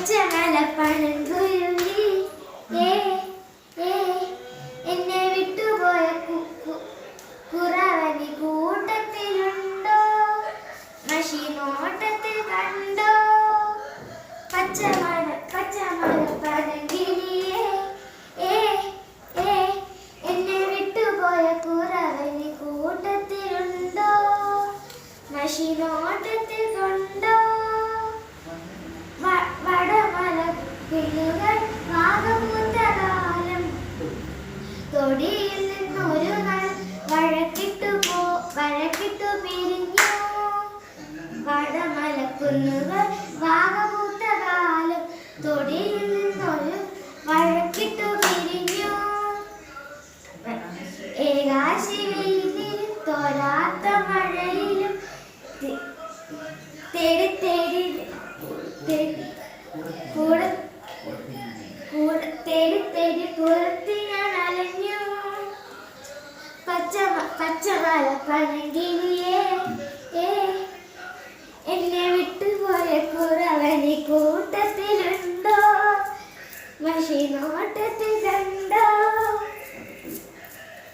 പച്ചമലപ്പഴങ്കുരുവി ഏ ഏ എന്നെ വിട്ടുപോയ കുറവനി കൂട്ടത്തിലുണ്ടോ മഷി നോട്ടത്തിൽ കണ്ടോ പച്ചമലപ്പഴങ്കിളിയേ ഏ ഏ എന്നെ വിട്ടുപോയ കുറവനി കൂട്ടത്തിലുണ്ടോ മഷി നോട്ടത്തിൽ കണ്ടോ വടമലക്കിളികൾ വാഗപൂത്ത കാലം തൊടിയിൽ നിന്നൊരു നാൾ വഴക്കിട്ടു പിരിഞ്ഞു വടമലക്കുന്നുകൾ വാഗപൂത്ത കാലം തൊടിയിൽ നിന്നൊരു വഴക്കിട്ടു പിരിഞ്ഞു ഏകാശിവയിലും തോരാത്ത മഴയിലും തേടി തേടി പുറത്ത് ഞാൻ അലഞ്ഞു പച്ചമലപ്പഴങ്കിളിയേ ഏ എന്നെ വിട്ടുപോയ കുറവനി കൂട്ടത്തിലുണ്ടോ മഷി നോട്ടത്തിൽ